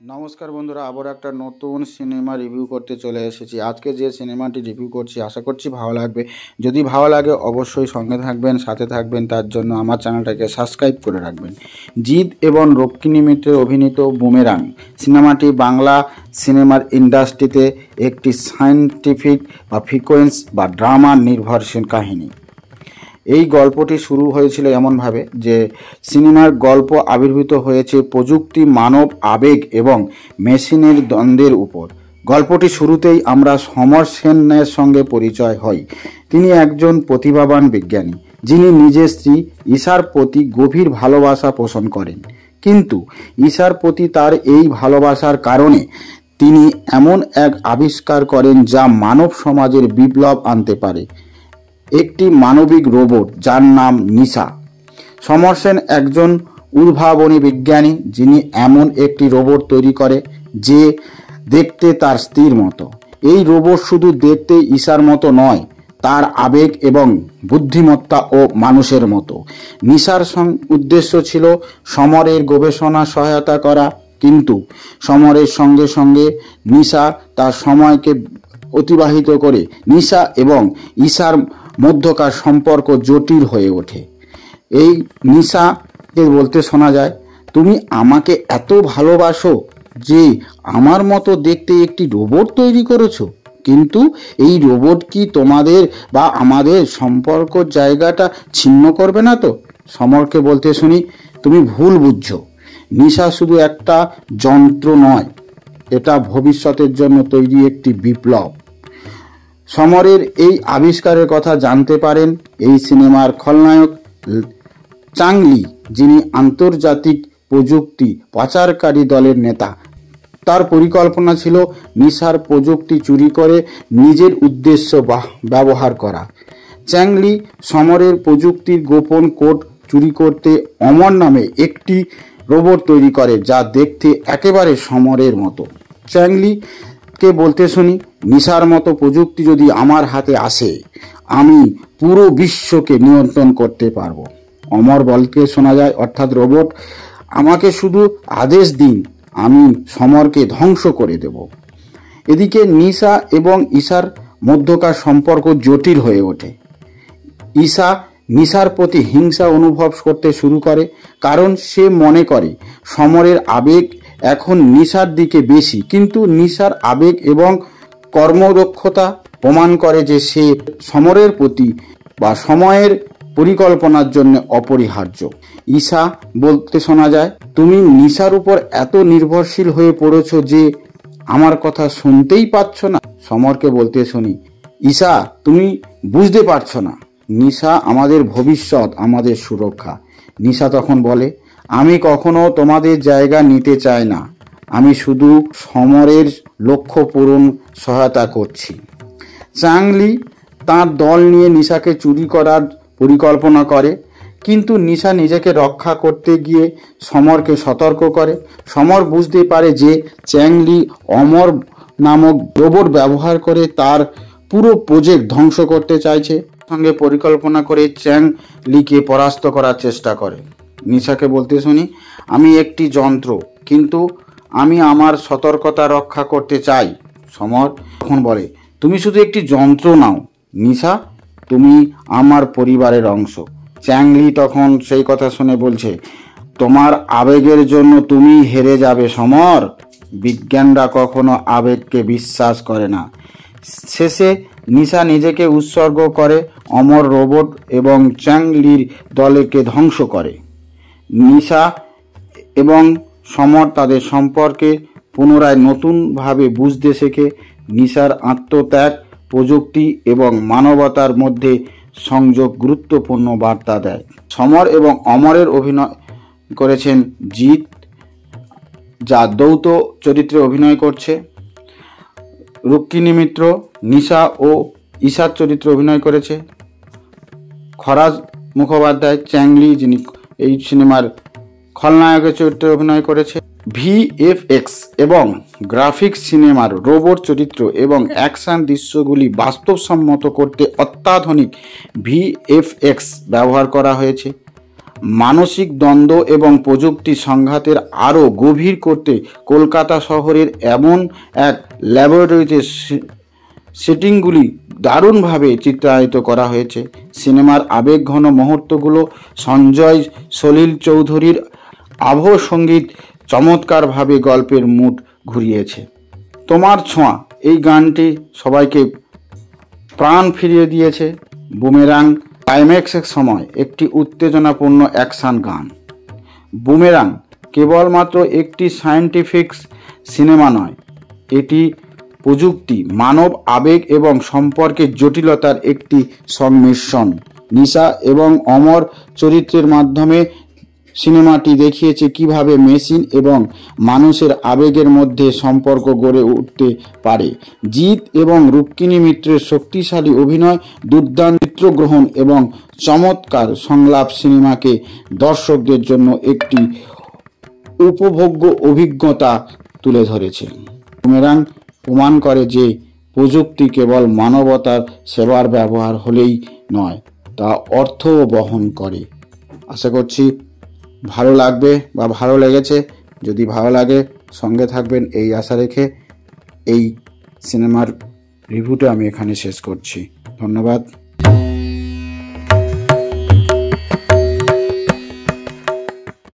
নমস্কার বন্ধুরা, আবার একটা নতুন সিনেমা রিভিউ করতে চলে এসেছি। আজকে যে সিনেমাটি রিভিউ করছি আশা করছি ভালো লাগবে। যদি ভালো লাগে অবশ্যই সঙ্গে থাকবেন, সাথে থাকবেন। তার জন্য আমার চ্যানেলটাকে সাবস্ক্রাইব করে রাখবেন। জিৎ এবং রক্ষিণী মিত্রের অভিনীত বুমেরাং সিনেমাটি বাংলা সিনেমার ইন্ডাস্ট্রিতে একটি সায়েন্টিফিক বা ফ্রিকোয়েন্স বা ড্রামা নির্ভরশীল কাহিনী। এই গল্পটি শুরু হয়েছিল এমনভাবে যে সিনেমার গল্প আবির্ভূত হয়েছে প্রযুক্তি, মানব আবেগ এবং মেশিনের দ্বন্দ্বের উপর। গল্পটি শুরুতেই আমরা সমর সেনের সঙ্গে পরিচয় হই। তিনি একজন প্রতিভাবান বিজ্ঞানী যিনি নিজের স্ত্রী ঈশার প্রতি গভীর ভালোবাসা পোষণ করেন। কিন্তু ঈশার প্রতি তার এই ভালোবাসার কারণে তিনি এমন এক আবিষ্কার করেন যা মানব সমাজের বিপ্লব আনতে পারে, একটি মানবিক রোবট যার নাম নিশা। সমর সেন একজন উদ্ভাবনী বিজ্ঞানী যিনি এমন একটি রোবট তৈরি করে যে দেখতে তার স্ত্রীর মতো। এই রোবট শুধু দেখতে ঈশার মতো নয়, তার আবেগ এবং বুদ্ধিমত্তা ও মানুষের মতো। নিশার উদ্দেশ্য ছিল সমরের গবেষণা সহায়তা করা, কিন্তু সমরের সঙ্গে সঙ্গে নিশা তার সময়কে অতিবাহিত করে নিশা এবং ঈশার মধ্যকার সম্পর্ক জটিল হয়ে ওঠে। এই নিশাকে বলতে শোনা যায়, তুমি আমাকে এত ভালোবাসো যে আমার মতো দেখতে একটি রোবট তৈরি করেছো, কিন্তু এই রোবট কি তোমাদের বা আমাদের সম্পর্ক জায়গাটা ছিন্ন করবে না তো? সমরকে বলতে শুনি, তুমি ভুল বুঝছো। নিশা শুধু একটা যন্ত্র নয়, এটা ভবিষ্যতের জন্য তৈরি একটি বিপ্লব। সমরের এই আবিষ্কারের কথা জানতে পারেন এই সিনেমার খলনায়ক চাং লি, যিনি আন্তর্জাতিক প্রযুক্তি পাচারকারী দলের নেতা। তার পরিকল্পনা ছিল নিশার প্রযুক্তি চুরি করে নিজের উদ্দেশ্য ব্যবহার করা। চ্যাং লি সমরের প্রযুক্তির গোপন কোড চুরি করতে অমর নামে একটি রোবট তৈরি করে যা দেখতে একেবারে সমরের মতো। চ্যাং লি কে বলতে শুনি, নিশার মতো প্রযুক্তি যদি আমার হাতে আসে আমি পুরো বিশ্বকে নিয়ন্ত্রণ করতে পারবো। অমর বলতে শোনা যায়, অর্থাৎ রোবট, আমাকে শুধু আদেশ দিন, আমি সমরকে ধ্বংস করে দেব। এদিকে নিশা এবং ঈশার মধ্যকার সম্পর্ক জটিল হয়ে ওঠে। ঈশা নিশার প্রতি হিংসা অনুভব করতে শুরু করে, কারণ সে মনে করে সমরের আবেগ এখন নিশার দিকে বেশি, কিন্তু নিশার আবেগ এবং কর্মদক্ষতা প্রমাণ করে যে সে সমরের প্রতি বা সময়ের পরিকল্পনার জন্য অপরিহার্য। ঈশা বলতে শোনা যায়, তুমি নিশার উপর এত নির্ভরশীল হয়ে পড়েছো যে আমার কথা শুনতেই পাচ্ছ না। সমরকে বলতে শুনি, ঈশা তুমি বুঝতে পারছো না, নিশা আমাদের ভবিষ্যৎ, আমাদের সুরক্ষা। নিশা তখন বলে, আমি কখনো তোমাদের জায়গা নিতে চাই না, আমি শুধু সমরের লক্ষ্য পূরণ সহায়তা করছি। চাং লি তাঁর দল নিয়ে নিশাকে চুরি করার পরিকল্পনা করে, কিন্তু নিশা নিজেকে রক্ষা করতে গিয়ে সমরকে সতর্ক করে। সমর বুঝতে পারে যে চ্যাং লি অমর নামক রোবট ব্যবহার করে তার পুরো প্রজেক্ট ধ্বংস করতে চাইছে। সঙ্গে পরিকল্পনা করে চ্যাং লিকে পরাস্ত করার চেষ্টা করে। নিশাকে বলতে শুনি, আমি একটি যন্ত্র, কিন্তু আমি আমার সতর্কতা রক্ষা করতে চাই। সমর তখন বলে, তুমি শুধু একটি যন্ত্র নাও নিশা, তুমি আমার পরিবারের অংশ। চ্যাং লি তখন সেই কথা শুনে বলছে, তোমার আবেগের জন্য তুমি হেরে যাবে সমর। বিজ্ঞানরা কখনো আবেগকে বিশ্বাস করে না। শেষে নিশা নিজেকে উৎসর্গ করে অমর রোবট এবং চ্যাং লির দলকে ধ্বংস করে। নিশা এবং সমর তাদের সম্পর্কে পুনরায় নতুনভাবে বুঝতে শেখে। নিশার আত্মত্যাগ, প্রযুক্তি এবং মানবতার মধ্যে সংযোগ গুরুত্বপূর্ণ বার্তা দেয়। সমর এবং অমরের অভিনয় করেছেন জিৎ, যা যৌথ চরিত্রে অভিনয় করছে। রক্ষিণী মিত্র নিশা ও ঈশার চরিত্রে অভিনয় করেছে। খরাজ মুখোপাধ্যায় চ্যাং লি, যিনি এই সিনেমার খলনায়কের চরিত্রে অভিনয় করেছে। ভিএফএক্স এবং গ্রাফিক্স সিনেমার রোবট চরিত্র এবং অ্যাকশন দৃশ্যগুলি বাস্তবসম্মত করতে অত্যাধুনিক ভিএফএক্স ব্যবহার করা হয়েছে। মানসিক দ্বন্দ্ব এবং প্রযুক্তি সংঘাতের আরও গভীর করতে কলকাতা শহরের এমন এক ল্যাবরেটরিতে সেটিংগুলি দারুণভাবে চিত্রায়িত করা হয়েছে। সিনেমার আবেগঘন মুহূর্তগুলো সঞ্জয় সলিল চৌধুরীর আবহ সঙ্গীত চমৎকারভাবে গল্পের মুড ঘুরিয়েছে। তোমার ছোঁয়া এই গানটি সবাইকে প্রাণ ফিরিয়ে দিয়েছে। বুমেরাং ক্লাইম্যাক্সের সময় একটি উত্তেজনাপূর্ণ অ্যাকশন গান। বুমেরাং কেবলমাত্র একটি সায়েন্টিফিক সিনেমা নয়, এটি প্রযুক্তি, মানব আবেগ এবং সম্পর্কের জটিলতার একটি সংমিশ্রণ। নিশা এবং অমর চরিত্রের মাধ্যমে সিনেমাটি দেখিয়েছে কিভাবে মেশিন এবং মানুষের আবেগের মধ্যে সম্পর্ক গড়ে উঠতে পারে। জিৎ এবং রুক্মিণী মিত্রের শক্তিশালী অভিনয়, দুর্দান্ত চিত্রগ্রহণ এবং চমৎকার সংলাপ সিনেমাকে দর্শকদের জন্য একটি উপভোগ্য অভিজ্ঞতা তুলে ধরেছে। বুমেরাং প্রমাণ করে যে প্রযুক্তি কেবল মানবতার সেবার ব্যবহার হলেই নয়, তা অর্থও বহন করে। আশা করছি ভালো লাগবে বা ভালো লেগেছে। যদি ভালো লাগে সঙ্গে থাকবেন এই আশা রেখে এই সিনেমার রিভিউটা আমি এখানে শেষ করছি। ধন্যবাদ।